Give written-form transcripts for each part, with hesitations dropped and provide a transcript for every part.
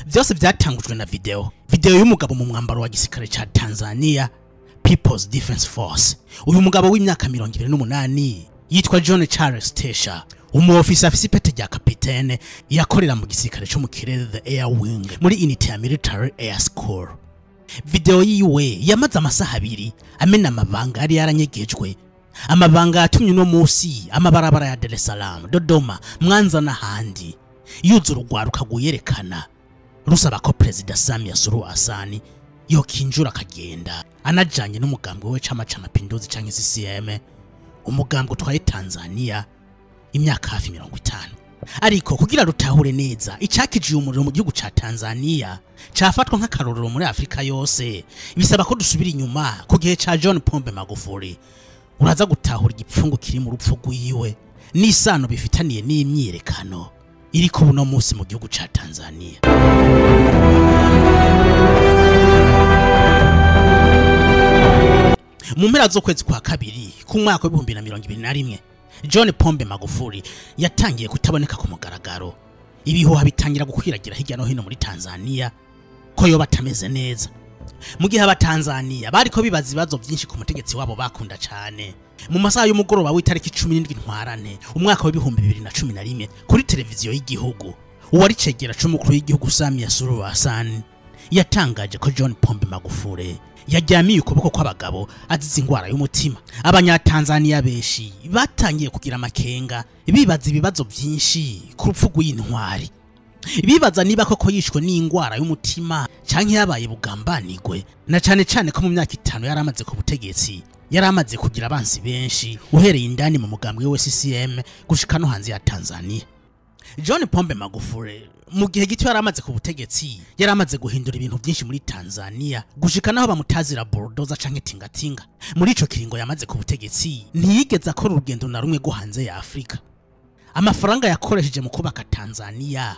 byose byatangujwe na video y'umugabo mu mwambaro wa gisirikare ca Tanzania People's Defense Force. Uyu mugabo w'imyaka 28 yitwa John Charles Tesha, umuofisa afise ipete rya kapitene yakorera mu gisirikare cyo mu kirere the Air Wing muri unit ya Military Air School. Video yiwe yamaze amasaha 2 amena amabanga ari yaranyegejwe, amabanga yatumye no musi amabarabara ya Dar es Salaam, Dodoma, Mwanza na handi yuzura urwaruka guyerekana rusaba ko President Samia Suluhu Hassan yokinjura akagenda anajanye n'umugambwe we Chama cha Mapinduzi canke CCM, umugambwe utwaye Tanzania imyaka hafi 50. Ariko kugira rutahure neza icakije umuriro mu gihugu ca Tanzania cafatwa nk'akarorero muri Afrika yose, bisaba ko dusubira inyuma ku gihe ca John Pombe Magufuli. Uraza gutahura igipfungu kiri mu rupfu rwiwe n'isano bifitaniye n'imyiyerekano iri ku buno munsi mu gihugu ca Tanzania. Mu mpera zo kwezi kwa kabiri ku mwaka wa 2021 John Pombe Magufuli yatangiye kutaboneka ku mugaragaro. Ibihuha bitangira gukwiragira hirya no hino muri Tanzania ko yo batameze neza. Mu gihe abatanzania bariko bibaza ibibazo byinshi ku mutegetsi wabo bakunda cyane. Mu masaha y'umugoroba w'itariki 17 Ntwarante umwaka wa 2011 kuri televiziyo y'igihugu, uwari cegera c'umukuru w'igihugu Samia Suluhu Hassan yatangaje ko John Pombe Magufuli yajyamiye ukuboko kw'abagabo azize ingwara y'umutima. Abanyatanzania benshi batangiye kugira amakenga, bibaza ibibazo byinshi ku rupfu rw'intwari. Bibaza niba koko yishwe n'ingwara y'umutima canke yabaye bugambanirwe, na cane cane ko mu myaka 5 yaramaze ku butegetsi yaramaze kugira abansi benshi uhereye indani mu mugambwe we CCM gushika no hanze ya Tanzania. John Pombe Magufuli mu gihe gito yaramaze ku butegetsi yaramaze guhindura ibintu byinshi muri Tanzania gushika naho bamutazira bulldozer canke tingatinga. Muri ico kiringo yamaze ku butegetsi ntiyigeze akora urugendo na rumwe go hanze ya Afrika. Amafaranga yakoresheje mu kubaka Tanzania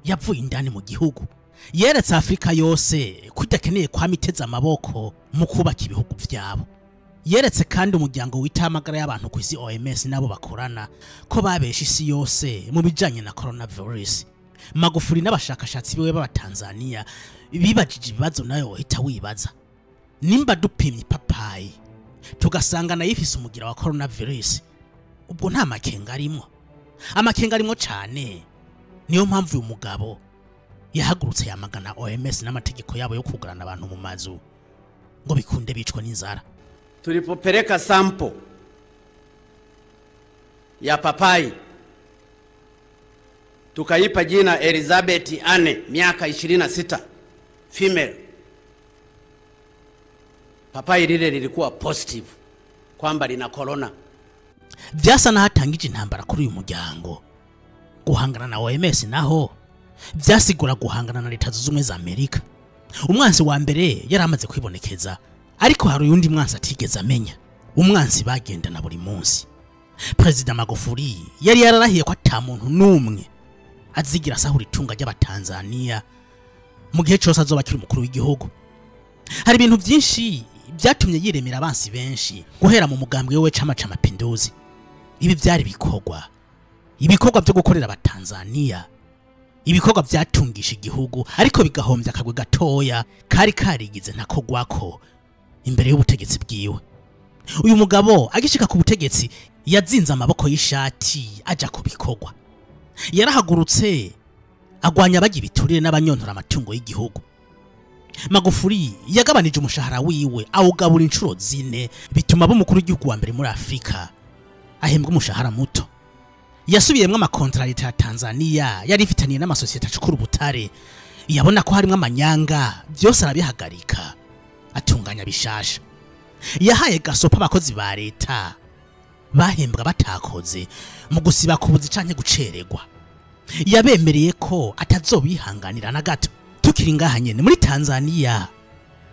yavuye indani mu gihugu. Yeretse Afrika yose kudakeneye kwa miteza amaboko mu kubaka ibihugu vyabo. Yeretse kandi umuryango witamagara y'abantu ku isi OMS nabo bakorana ko babesha isi yose mu bijanye na coronavirus. Magufuli n'abashakashatsi biwe baba Tanzania bibajije ibibazo nayo wahita wibaza. Nimba dupimye ipapayi tugasanga na yifise umugira wa coronavirus, ubwo nta makenga arimo. Amakenga arimo cyane. Niyo mpamvu uyu mugabo yahagurutse yamagana OMS n'amategeko yabo yo kugarana abantu mu mazu ngo bikunde bicwa n'inzara. Tulipopeleka sample ya papai tukaipa jina Elizabeth Anne, miaka 26, female. Papai lile lilikuwa positive kwamba lina corona. Vyasa na hatangije intambara kuri uyu muryango. Guhangana na OMS naho byasigura guhangana na Leta Zunze Ubumwe za Amerika. Umwansi wa mbere yaramaze kwibonekeza, ariko hari undi mwansi atigeze amenya. Umwansi bagenda na buri munsi. President Magufuli yari yararahiye ko atamuntu numwe azigira sahura itunga ry'abatanzania mu gihe cyose azobakira umukuru w'igihugu. Hari ibintu byinshi byatumye yiremera abansi benshi guhera mu mugambwe we Chama cha Mapinduzi. Ibi byari ibikorwa byo gukorera abatanzania, ibikorwa byatungisha igihugu ariko bigahombya akagwe gatoya kari karigize ntakogwako imbere y'ubutegetsi bwiwe. Uyu mugabo agishika ku butegetsi yazinze amaboko y'ishati aja kubikorwa. Yarahagurutse agwanya abagira biturire n'abanyontora amatungo y'igihugu. Magufuli yagabanije umushahara wiwe awugabura inshuro 4 bituma b'umukuru w'igihugu wa mbere muri Afrika ahembwa umushahara muto. Yasubiyemwe amakontra leta ya Tanzania yari ifitaniye n'amasosiyete acukura ubutare, yabona ko harimo amanyanga byose arabihagarika atunganya bishasha. Yahaye gasopa abakozi ba leta bahembwa batakoze mu gusiba kubuzi canke gucererwa. Yabemereye ko atazobihanganira na gato. Tukiri ngaha nyene muri Tanzania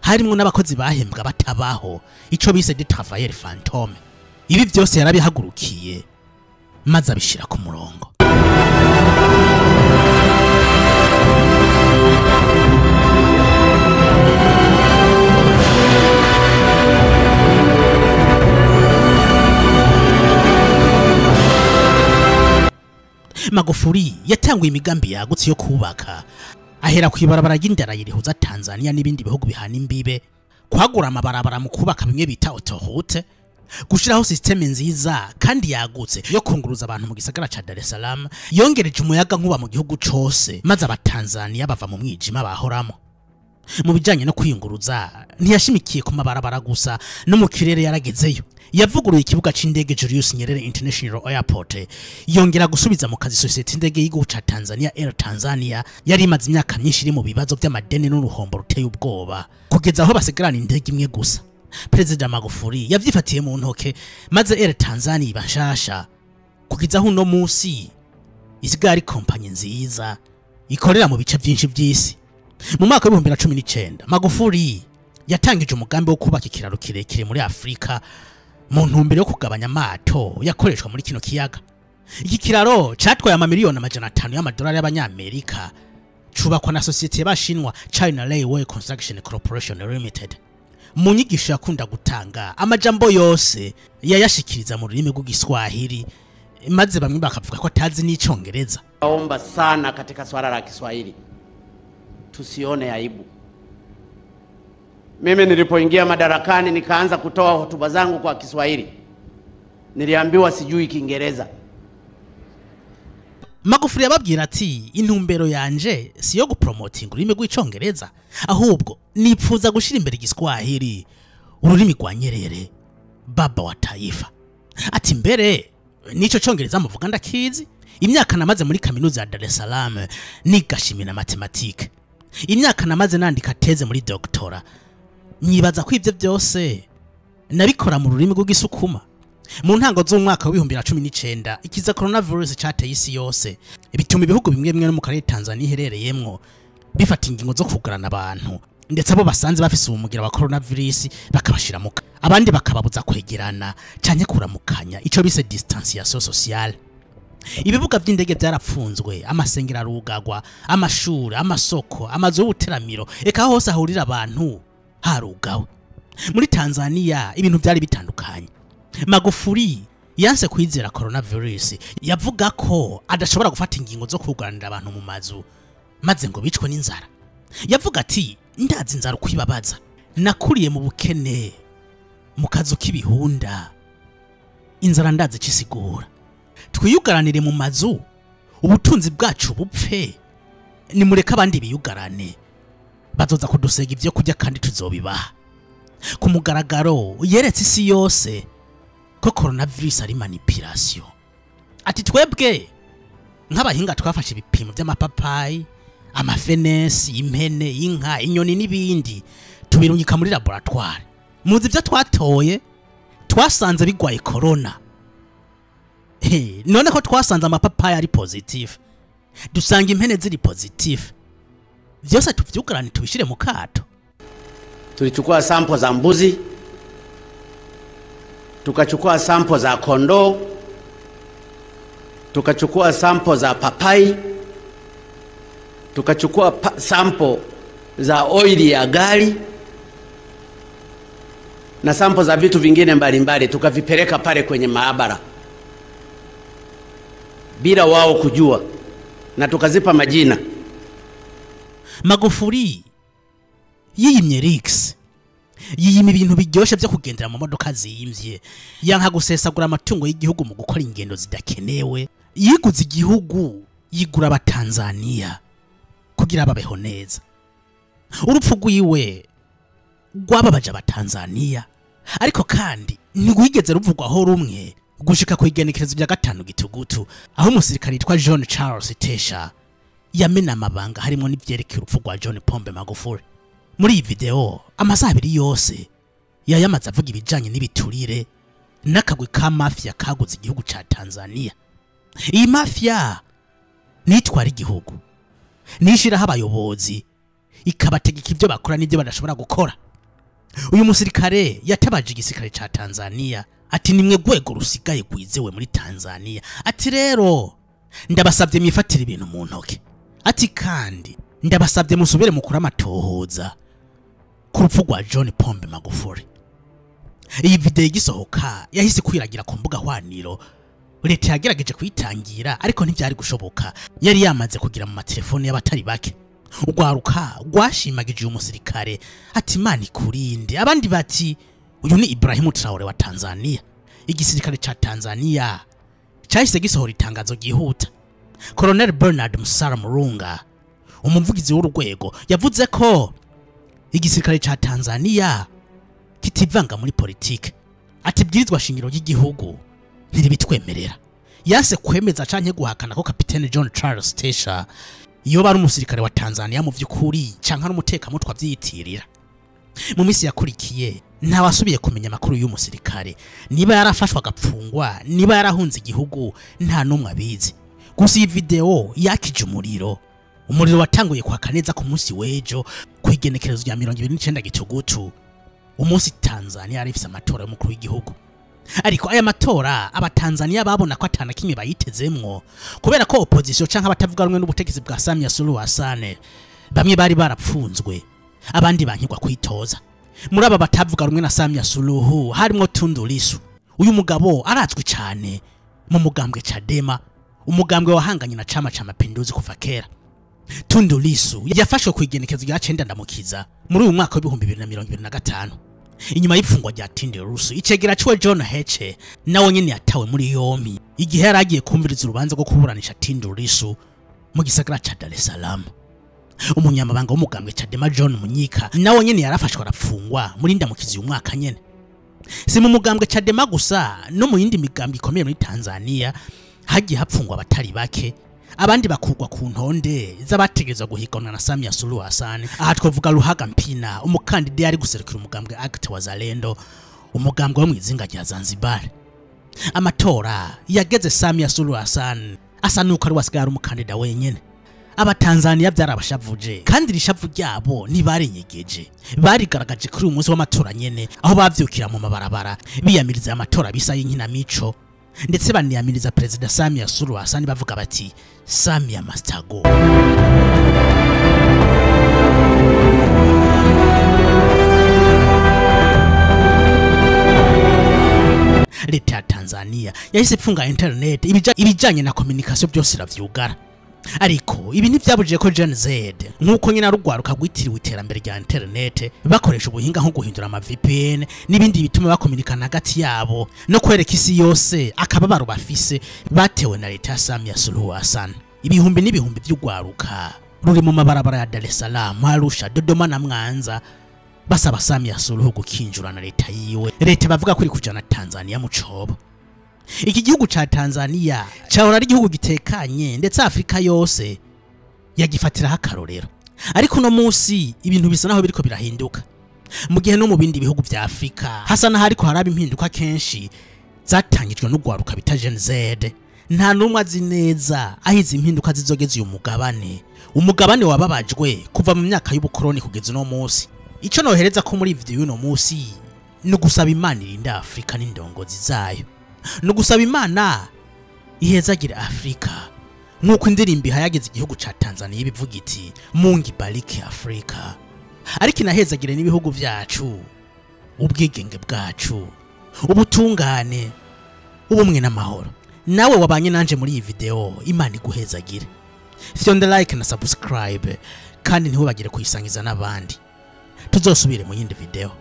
harimo n'abakozi bahembwa batabaho, ico bise de travailleurs fantôme. Ibi byose yarabihagurukiye maze abishira ku murongo. Magufuli yatanguye imigambi yagutse yo kubaka ahera kwibarabara ry'indara yirihuza Tanzania n'ibindi bihugu bihana imbibe, kwagura amabarabara mu kubaka bimwe bita autoroute, gushiraho systeme nziza kandi yagutse yo kunguruza abantu mu gisagara ca Dar es Salaam, yongereje umuyaga nkuba mu gihugu cose maze abatanzania bava mu mwijima bahoramo. Mu bijanye no kwiyunguruza ntiyashimikiye ku mabarabara gusa, no mu kirere yaragezeyo. Yavuguruye ikibuga c'indege Julius Nyerere International Airport, yongera gusubiza mu kazi societe indege y'igihugu ca Tanzania Air Tanzania yari imaze imyaka myinshi iri mu bibazo by'amadeni n'uruhombo ruteye ubwoba, kugeza aho basigarana indege imwe gusa. President Magufuli yavyifatiye mu ntoke maze Air Tanzania ibashasha, kugeza aho no musi isigari kompanyi nziza ikorera mu bice byinshi by'isi. Mu mwaka wa 2019 Magufuli yatangije umugambi wo kubaka ikiraro kirekire muri Afrika mu ntumbero yo kugabanya amato yakoreshwa muri kino kiyaga. Iki kiraro catwaye amamiliyoni $500 y'amadolari y'abanyamerika, cubakwa na societe y'abashinwa China Railway Construction Corporation Limited. Mu nyigisho yakunda gutanga amajambo yose yayashikiriza mu rurimi rw'Igiswahili, maze bamwe bakavuga ko atazi n'icongereza. Naomba sana katika swala la Kiswahili tusione aibu. Mimi nilipoingia madarakani nikaanza kutoa hotuba zangu kwa Kiswahili, niliambiwa sijui Kiingereza. Magufuli yababwira ati intumbero yanje si yo gupromoting ururimi rw'icongereza, ahubwo nipfuza gushira imbere Igiswahili, ururimi rwa Nyerere baba wa taifa. Ati mbere nico congereza muvuga ndakizi. Imyaka namaze muri kaminuza ya Dar es Salaam nigashimira mathematics. Imyaka namaze nandika teze muri doctora. Nyibaza ko ivyo byose nabikora mu rurimi rw'Igisukuma. Mu ntango z'umwaka wa 2019 ikiza coronavirus cateye isi yose, bituma ibihugu bimwe bimwe no mu karere Tanzania iherereyemwo bifata ingingo zo kugarana abantu, ndetse abo basanze bafise ubumugira wa coronavirus bakabashira mu abandi bakababuza kwegerana canke kuramukanya, ico bise distanciation sociale. Ibibuga by'indege byarapfunzwe, amasengero arugagwa, amashuri, amasoko, amazu y'ubuteramiro, eka hose ahurira abantu harugawe. Muri Tanzania ibintu byari bitandukanye. Magufuli yanse kwizera coronavirus, yavuga ko adashobora gufata ingingo zo kuganira abantu mu mazu maze ngo bicwe n'inzara. Yavuga ati ndazi inzara ukwibabaza, nakuriye mu bukene mu kazu k'ibihunda, inzara ndazi cisigura. Twiyugaranire mu mazu ubutunzi bwacu bupfe, nimureka abandi biyugarane, bazoza kudusega ivyo kurya kandi tuzobibaha. Ku mugaragaro yeretse isi yose ko coronavirus ari manipulation. Ati twebwe nk'abahinga twafashe ibipimo by'amapapayi, amafenesi, impene, inka, inyoni n'ibindi, tubirungika muri laboratoire. Muzi byo twatoye twasanze bigwaye corona. None ko twasanze amapapayi ari positive, dusanga impene ziri positive, vyose tuvyugarane tubishire mu kato. Tulichukua sample za mbuzi, tukachukua sample za kondoo, tukachukua sample za papai, tukachukua sample za oili ya gari na sample za vitu vingine mbalimbali, tukavipeleka pale kwenye maabara bila wao kujua, na tukazipa majina. Magufuli yiyimye Rix, yiyima ibintu biryoshe byo kugendera mu modoka ziyimvye, yanka gusesagura amatungo y'igihugu mu gukora ingendo zidakenewe. Yiguze igihugu, yigura abatanzania kugira babeho neza. Urupfu rwiwe rwababaje abatanzania, ariko kandi ntigwigeze ruvugwaho rumwe gushika ku igenekerezo rya 5 Gitugutu, aho umusirikare yitwa John Charles Tesha yamena amabanga harimo n'ivyerekeye urupfu rwa John Pombe Magufuli. Muri iyi video amasaha 2 yose yayamaze avuga ibijanye n'ibiturire n'akagwi ka mafia kaguze igihugu ca Tanzania. Iyi mafia nitwara igihugu, nishiraho abayobozi ikabategeka ivyo bakora n'ivyo badashobora gukora. Uyu musirikare yatabaje igisirikare ca Tanzania ati nimwe gwego rusigaye gwizewe muri Tanzania. Ati rero ndabasabye mwifatira ibintu mu ntoke. Ati kandi ndabasabye musubire mukura amatohoza ku rupfu rwa John Pombe Magufuli. Iyi video igisohoka yahise kwiragira ku mbuga hwaniro. Leta yagerageje kuyitangira ariko ntibyari gushoboka, yari yamaze kugira mu matelefone y'abatari bake. ugwaruka gwashimagije uyu musirikare ati Imana ikurinde, abandi bati uyu ni Ibrahim Traore wa Tanzania. Igisirikare ca Tanzania cyahise gisohora itangazo gihuta. Colonel Bernard Musara Murunga, umuvugizi w'urwego, yavuze ko igisirikare ca Tanzania kitivanga muri politike, ati bwirizwa shingiro ry'igihugu ntiribitwemerera. Yase kwemeza canke guhakana ko Kapiteni John Charles Tesha iyo bari umusirikare wa Tanzania mu vy'ukuri canke ari umutekamutwe avyiyitirira. Mu misi yakurikiye nta wasubiye kumenya makuru y'uyu musirikare, niba yarafashwa agapfungwa, niba yarahunze igihugu, nta numwe abizi. Gusa iyi video yakije umuriro watanguye kwaka neza ku munsi w'ejo kwigenekerezo rya 29 Gitugutu, umunsi Tanzania yari ifise amatora y'umukuru w'igihugu. Ariko aya matora abatanzania babona ko atana kimwe bayitezemwo, kubera ko opposition canke abatavuga rumwe n'ubutegetsi bwa Samia Suluhu Hassan bamwe bari barapfunzwe, abandi bankirwa kwitoza. Muri aba batavuga rumwe na Samia Suluhu harimo Tundu Lissu. Uyu mugabo arazwi cyane mu mugambwe Chadema, umugambwe wahanganye na Chama cha Mapinduzi kuva kera. Tundu Lissu yafashwe kwigenekezo rya 9 Ndamukiza muri uyu mwaka wa 2025. Inyuma y'ifungwa rya Tundu Lissu, icegera cyo John Heche nawe nyene yatawe muri yompi igihe yaragiye kumviriza urubanza rwo kuburanisha Tundu Lissu mu gisagara ca Dar es Salaam. Umunyamabanga w'umugambwe Chadema John Munyika nawe nyene yarafashwe arafungwa muri Ndamukiza uyu mwaka nyene. Si mu mugambwe Chadema gusa, no mu yindi migambi ikomeye muri Tanzania hagiye hapfungwa abatari bake, abandi bakurwa ku ntonde z'abategezwa guhiganwa na Samia Suluhu Hassan. Aha twavuga Luhaga Mpina, umukandida yari guserukira umugambwe ACT Wazalendo, umugambwe wo mwizinga rya Zanzibar. Amatora yageze Samia Suluhu Hassan asa nuko ari wasigara umukandida wenyene. Abatanzania byarabashavuje, kandi rishavu ryabo ntibarenyegeje. Barigaragaje kuri umunsi w'amatora nyene, aho bavyukira mu mabarabara biyamiriza amatora bisa y'inkinamico, ndetse baniyamiriza President Samia Suluhu Hassan bavuga bati Samia must go. Leta ya Tanzania yahise ifunga internet, ibijanye na communication byose iravyugara. Ariko ibi ntivyabujije ko Gen Z nkuko nyina rugwaruka gwitiriwe iterambere rya internet bakoresha ubuhinga nko guhindura ama VPN n'ibindi bituma bakomunikana hagati yabo no kwereka isi yose akababaro bafise batewe na leta ya Samia Suluhu Hassan. Ibihumbi n'ibihumbi by'ugwaruka ruri mu mabarabara ya Dar es Salaam, Arusha, Dodoma na Mwanza basaba Samia Suluhu gukinjura na leta yiwe. Leta bavuga kuri kujana Tanzania mu cobo. Iki gihugu ca Tanzania cyahora ari igihugu gitekanye, ndetse Afrika yose yagifatira hakarorero. Ariko no munsi ibintu bisa naho biriko birahinduka, mu gihe no mu bindi bihugu vya Afrika hasa na hariko haraba impinduka kenshi zatangijwe n'ugwaruka bita Gen Z. Nta numwe azi neza ahize impinduka zizogeze uyu umugabane wababajwe kuva mu myaka y'ubukoroni kugeza no munsi. Ico nohereza ko muri video y'uno munsi no gusaba Imana irinda Afrika n'indongozi zayo, no gusaba Imana ihezagira Afrika nkuko indirimbo ihayageze igihugu ca Tanzania ibivuga iti Mungu ibariki Afrika. Ariko inahezagire n'ibihugu vyacu, ubwigenge bwacu, ubutungane, ubumwe n'amahoro. Nawe wabanye nanje muri iyi video, Imana iguhezagire. Fyonda like na subscribe, kandi ntibagire kuyisangiza n'abandi. Tuzosubire mu yindi video.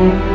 Thank you.